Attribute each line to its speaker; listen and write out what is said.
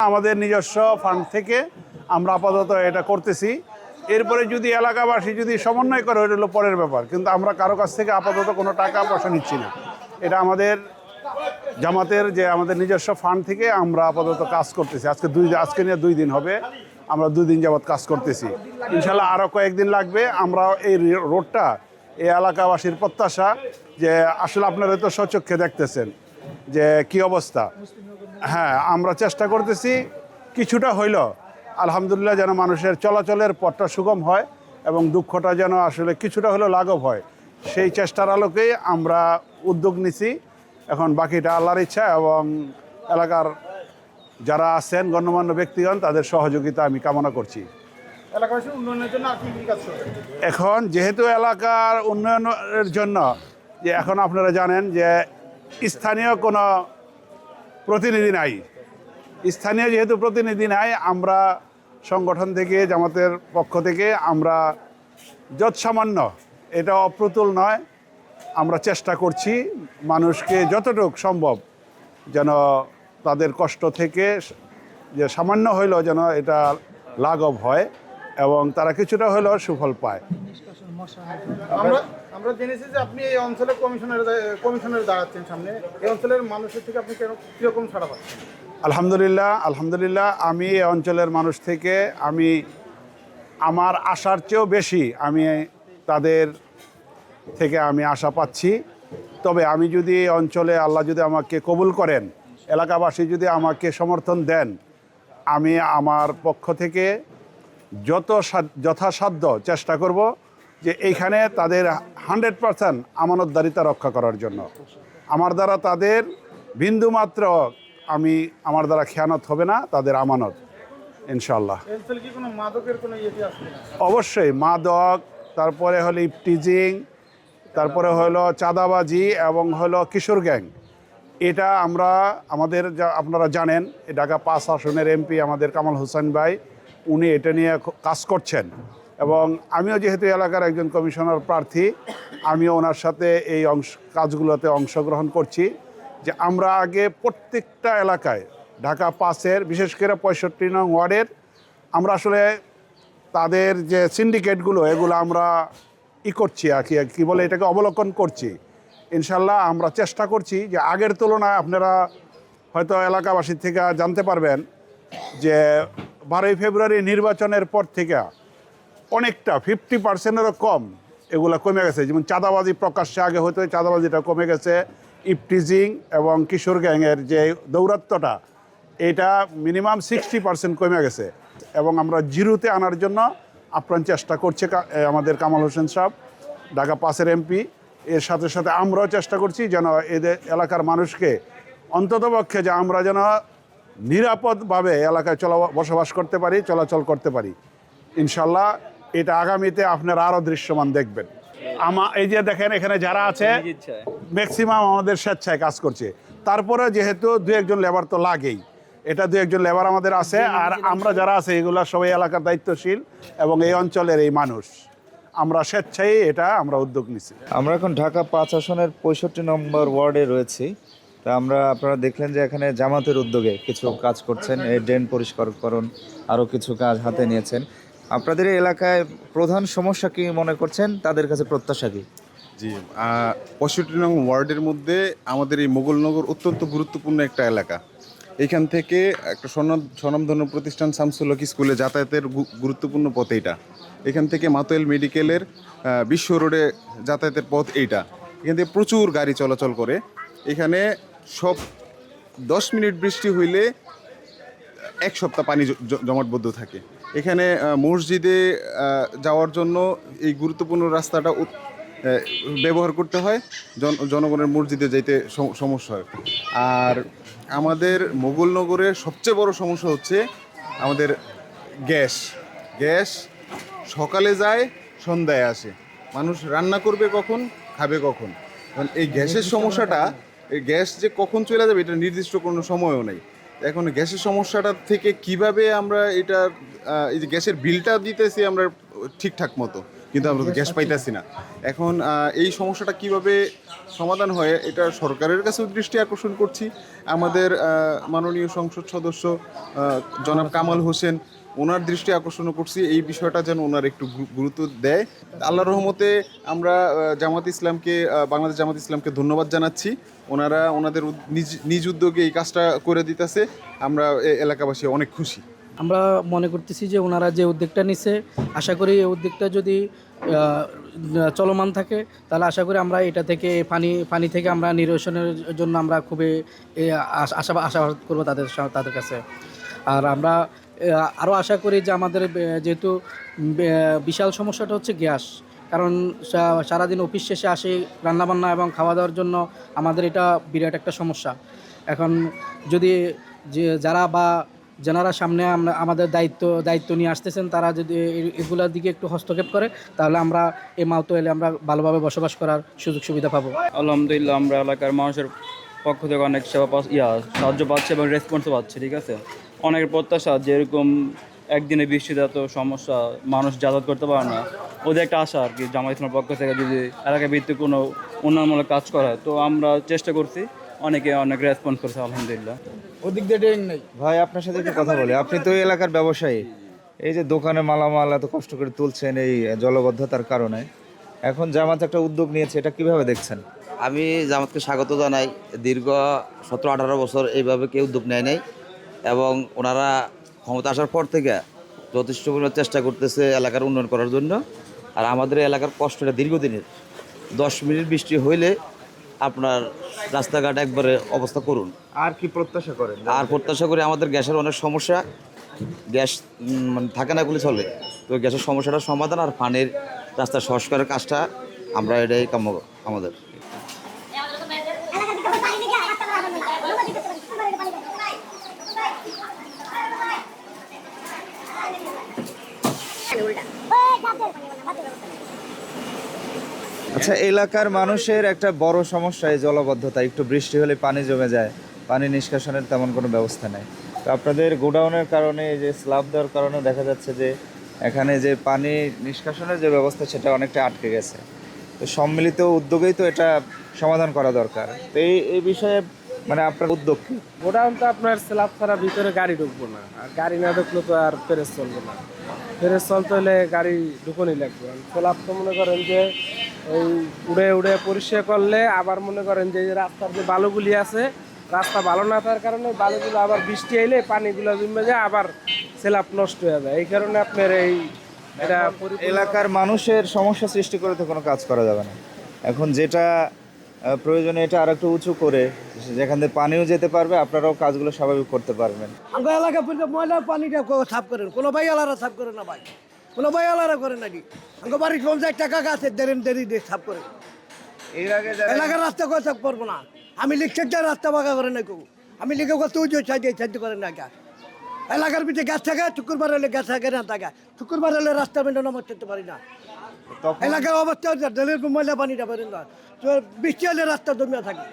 Speaker 1: আমাদের নিজস্ব ফান্ড থেকে আমরা আপাতত এটা করতেছি। এরপরে যদি এলাকাবাসী যদি সমন্বয় করে ওইটা হলো পরের ব্যাপার, কিন্তু আমরা কারো কাছ থেকে আপাতত কোনো টাকা পয়সা নিচ্ছি না। এটা আমাদের জামাতের যে আমাদের নিজস্ব ফান্ড থেকে আমরা আপাতত কাজ করতেছি। আজকে নিয়ে 2 দিন হবে, আমরা 2 দিন যাবৎ কাজ করতেছি। ইনশাল্লাহ আরও কয়েকদিন লাগবে। আমরা এই রোডটা এই এলাকাবাসীর প্রত্যাশা যে আসলে আপনারা তো স্বচক্ষে দেখতেছেন যে কি অবস্থা। হ্যাঁ, আমরা চেষ্টা করতেছি কিছুটা হইল আলহামদুলিল্লাহ যেন মানুষের চলাচলের পথটা সুগম হয় এবং দুঃখটা যেন আসলে কিছুটা হলেও লাঘব হয়, সেই চেষ্টার আলোকেই আমরা উদ্যোগ নিছি। এখন বাকিটা আল্লাহর ইচ্ছা এবং এলাকার যারা আছেন গণ্যমান্য ব্যক্তিগণ তাদের সহযোগিতা আমি কামনা করছি।
Speaker 2: এলাকাবাসীর উন্নয়নের জন্য আপনি কি কাজ করবেন?
Speaker 1: এখন যেহেতু এলাকার উন্নয়নের জন্য যে এখন আপনারা জানেন যে স্থানীয় কোনো প্রতিনিধি নাই, স্থানীয় যেহেতু প্রতিনিধি নাই, আমরা সংগঠন থেকে জামাতের পক্ষ থেকে আমরা যৎসামান্য, এটা অপ্রতুল নয়, আমরা চেষ্টা করছি মানুষকে যতটুকু সম্ভব যেন তাদের কষ্ট থেকে যে সামান্য হইলেও যেন এটা লাঘব হয় এবং তারা কিছুটা হলেও সুফল পায়।
Speaker 2: আমরা জেনেছি যে আপনি এই অঞ্চলে কমিশনের দাঁড়াচ্ছেন সামনে। এই অঞ্চলের মানুষের থেকে আপনি কীরকম ছাড়া পাচ্ছেন?
Speaker 1: আলহামদুলিল্লাহ আমি এই অঞ্চলের মানুষ থেকে আমার আশার চেয়েও বেশি আমি তাদের থেকে আমি আশা পাচ্ছি। তবে আমি যদি এই অঞ্চলে আল্লাহ যদি আমাকে কবুল করেন, এলাকাবাসী যদি আমাকে সমর্থন দেন, আমি আমার পক্ষ থেকে যথাসাধ্য চেষ্টা করব যে এইখানে তাদের 100% আমানতদারিতা রক্ষা করার জন্য। আমার দ্বারা তাদের বিন্দুমাত্র আমার দ্বারা খেয়ানত হবে না, তাদের আমানত ইনশাল্লাহ। অবশ্যই মাদক, তারপরে হলো ইফটিজিং, তারপরে হলো চাঁদাবাজি এবং হলো কিশোর গ্যাং। এটা আমাদের আপনারা জানেন ঢাকা 5 আসনের এমপি আমাদের কামাল হোসেন ভাই, উনি এটা নিয়ে কাজ করছেন এবং আমিও যেহেতু এলাকার একজন কমিশনার প্রার্থী, আমিও ওনার সাথে এই কাজগুলোতে অংশগ্রহণ করছি। যে আমরা আগে প্রত্যেকটা এলাকায় ঢাকা 5-এর বিশেষ করে 65 নং ওয়ার্ডের আমরা আসলে তাদের যে সিন্ডিকেটগুলো এগুলো আমরা করছি আর কি বলে এটাকে অবলোকন করছি। ইনশাল্লাহ আমরা চেষ্টা করছি যে আগের তুলনায় আপনারা হয়তো এলাকাবাসীর থেকে জানতে পারবেন যে 12ই ফেব্রুয়ারি নির্বাচনের পর থেকে অনেকটা 50%-এরও কম এগুলো কমে গেছে। যেমন চাঁদাবাজি প্রকাশ্যে আগে হয়তো চাঁদাবাজিটা কমে গেছে, ইফটিজিং এবং কিশোর গ্যাংয়ের যে দৌরাত্ম্যটা এটা মিনিমাম 60% কমে গেছে এবং আমরা জিরোতে আনার জন্য আপ্রাণ চেষ্টা করছে আমাদের কামাল হোসেন সাহেব, ঢাকা 5-এর এমপি। এর সাথে সাথে আমরাও চেষ্টা করছি যেন এদের এলাকার মানুষকে অন্ততপক্ষে যে আমরা যেন নিরাপদভাবে এলাকায় বসবাস করতে পারি, চলাচল করতে পারি। ইনশাল্লাহ এটা আগামীতে আপনারা আরও দৃশ্যমান দেখবেন। এই যে দেখেন এখানে যারা আছে ম্যাক্সিমাম আমাদের স্বেচ্ছায় কাজ করছে। তারপরে যেহেতু 2-1 লেবার তো লাগেই, এটা 2-1 লেবার আমাদের আছে, আর আমরা যারা আছে এগুলো সবাই এলাকার দায়িত্বশীল এবং এই অঞ্চলের এই মানুষ, আমরা স্বেচ্ছায় আমরা উদ্যোগ নিছি।
Speaker 3: আমরা এখন ঢাকা 5 আসনের 65 নম্বর ওয়ার্ডে রয়েছি। তা আপনারা দেখলেন যে এখানে জামাতের উদ্যোগে কিছু কাজ করছেন, এই ড্রেন পরিষ্কারকরণ আরও কিছু কাজ হাতে নিয়েছেন। আপনাদের এই এলাকায় প্রধান সমস্যা কি মনে করছেন, তাদের কাছে প্রত্যাশা কি?
Speaker 4: জি, 65 নং ওয়ার্ডের মধ্যে আমাদের এই মোগলনগর অত্যন্ত গুরুত্বপূর্ণ একটা এলাকা। এইখান থেকে একটা স্বনামধন্য প্রতিষ্ঠান শামসুল হক স্কুলে যাতায়াতের গুরুত্বপূর্ণ পথ এইটা। এখান থেকে মাতোয়েল মেডিকেলের বিশ্ব রোডে যাতায়াতের পথ এইটা। এখান থেকে প্রচুর গাড়ি চলাচল করে। এখানে 10 মিনিট বৃষ্টি হইলে 1 সপ্তাহ পানি জমাটবদ্ধ থাকে। এখানে মসজিদে যাওয়ার জন্য এই গুরুত্বপূর্ণ রাস্তাটা ব্যবহার করতে হয়, জনগণের মসজিদে যাইতে সমস্যা হয়। আর আমাদের মোগলনগরের সবচেয়ে বড় সমস্যা হচ্ছে আমাদের গ্যাস সকালে যায়, সন্ধ্যায় আসে। মানুষ রান্না করবে কখন, খাবে কখন? কারণ এই গ্যাসের সমস্যাটা, এই গ্যাস যে কখন চলে যাবে এটা নির্দিষ্ট কোনো সময়ও নেই। এখন গ্যাসের সমস্যাটা থেকে কিভাবে আমরা এই যে গ্যাসের বিলটা দিতেছি আমরা ঠিকঠাক মতো, কিন্তু আমরা তো গ্যাস পাইতেছি না। এখন এই সমস্যাটা কিভাবে সমাধান হয় এটা সরকারের কাছেও দৃষ্টি আকর্ষণ করছি। আমাদের মাননীয় সংসদ সদস্য জনাব কামাল হোসেন, ওনার দৃষ্টি আকর্ষণ করছি এই বিষয়টা যেন ওনার একটু গুরুত্ব দেয়। আল্লাহর রহমতে আমরা জামাত ইসলামকে, বাংলাদেশ জামাত ইসলামকে ধন্যবাদ জানাচ্ছি। ওনারা ওনাদের নিজ উদ্যোগে এই কাজটা করে দিতেছে। আমরা এলাকাবাসী অনেক খুশি।
Speaker 5: আমরা মনে করতেছি যে ওনারা যে উদ্যোগটা নিচ্ছে, আশা করি এই উদ্যোগটা যদি চলমান থাকে তাহলে আশা করি আমরা এটা থেকে পানি থেকে আমরা নিরসনের জন্য আমরা খুবই আশাবাদ করবো তাদের কাছে। আর আমরা আরও আশা করি যে আমাদের যেহেতু বিশাল সমস্যাটা হচ্ছে গ্যাস, কারণ সারাদিন অফিস শেষে আসি রান্নাবান্না এবং খাওয়া দাওয়ার জন্য আমাদের এটা বিরাট একটা সমস্যা। এখন যদি যারা সামনে আমাদের দায়িত্ব নিয়ে আসতেছেন তারা যদি এগুলোর দিকে একটু হস্তক্ষেপ করে তাহলে আমরা এই মাউতো এলে আমরা ভালোভাবে বসবাস করার সুযোগ সুবিধা পাবো।
Speaker 6: আলহামদুলিল্লাহ, আমরা এলাকার মানুষের পক্ষ থেকে অনেক সাহায্য পাচ্ছে এবং রেসপন্সও পাচ্ছে। ঠিক আছে, অনেকের প্রত্যাশা যেরকম একদিনে বৃষ্টিতে এত সমস্যা, মানুষ যাতায়াত করতে পারে না, ওদের একটা আশা আর কি জামাত ইসলামের পক্ষ থেকে যদি এলাকা ভিত্তিক কোনো উন্নয়নমূলক কাজ করা হয়। তো আমরা চেষ্টা করছি, অনেক রেসপন্স করছে আলহামদুলিল্লাহ।
Speaker 2: ওদিক দিয়ে ড্রেন নেই।
Speaker 3: ভাই আপনার সাথে একটু কথা বলি, আপনি তো এই এলাকার ব্যবসায়ী, এই যে দোকানে মালামাল এত কষ্ট করে তুলছেন এই জলবদ্ধতার কারণে, এখন জামাত একটা উদ্যোগ নিয়েছে, এটা কিভাবে দেখছেন?
Speaker 7: আমি জামাতকে স্বাগত জানাই। দীর্ঘ 17-18 বছর এইভাবে কেউ উদ্যোগ নেয় নাই এবং ওনারা ক্ষমতা আসার পর থেকে যথেষ্ট পরিমাণ চেষ্টা করতেছে এলাকার উন্নয়ন করার জন্য। আর আমাদের এলাকার কষ্টটা দীর্ঘদিনের, 10 মিনিট বৃষ্টি হইলে আপনার রাস্তাঘাট একবারে অবস্থা করুন।
Speaker 3: আর কি প্রত্যাশা করেন?
Speaker 7: আর প্রত্যাশা করি আমাদের গ্যাসের অনেক সমস্যা, গ্যাস মানে থাকে না গুলি চলে, তো গ্যাসের সমস্যাটার সমাধান আর পানির রাস্তা সংস্কারের কাজটা আমরা এটাই কাম্য আমাদের।
Speaker 3: আচ্ছা, এলাকার মানুষের একটা বড় সমস্যা এই জলবদ্ধতা, একটু বৃষ্টি হলে পানি জমে যায়, পানি নিষ্কাশনের তেমন কোনো ব্যবস্থা নেই। তো আপনাদের গোডাউনের কারণে, এই যে স্ল্যাব দেওয়ার কারণে দেখা যাচ্ছে যে এখানে যে পানি নিষ্কাশনের যে ব্যবস্থা সেটা অনেকটা আটকে গেছে। তো সম্মিলিত উদ্যোগেই তো এটা সমাধান করা দরকার। তো এই বিষয়ে মানে আপনার উদ্যোগ কি?
Speaker 8: গোডাউন তো আপনার স্ল্যাব ছাড়া ভিতরে গাড়ি ঢুকবো না, আর গাড়ি না ঢুকলে তো আর ফেরেস চলবে না। ফেরেস চলতে হলে গাড়ি ঢুকনই লাগবে। স্ল্যাব তো মনে করেন যে এই উড়ে পরিষ্কার করলে আবার মনে করেন যে রাস্তার যে বালুগুলি আছে, রাস্তা ভালো না থাকার কারণে বালুগুলো আবার বৃষ্টি এলে পানিগুলো জমে যায়, আবার স্ল্যাব নষ্ট হয়ে যায়। এই কারণে আপনার এটা
Speaker 3: এলাকার মানুষের সমস্যা সৃষ্টি করে তো কোনো কাজ করা যাবে না। এখন যেটা প্রয়োজনে এটা আর একটু উঁচু করে, যেখান থেকে পানিও যেতে পারবে, আপনারাও কাজগুলো স্বাভাবিক করতে পারবেন।
Speaker 9: আমরা এলাকা ময়লা পানিটা সাফ করেন, কোনো ভাই আলারা সাফ করে না ভাই, কোনো ভাই আলারা করে নাকি? আমার বাড়ির 50 টাকা গাছে দেরি দিয়ে সাফ করে।
Speaker 3: এর আগে
Speaker 9: এলাকার রাস্তা করে সাফ করবো না, আমি লিখতে রাস্তা বাঁকা করে না কেউ, আমি লিখে করতে সাহায্য করে না। এলাকার ভিতরে গাছ থাকে, শুক্রবার হলে গাছ থাকে না থাকে, শুক্রবার হলে রাস্তা মেনটেন আমার করতে পারি না। এলাকার অবস্থা ডেলের ময়লা পানিটা পারেন না, বৃষ্টি হলে রাস্তা জমিয়া থাকে।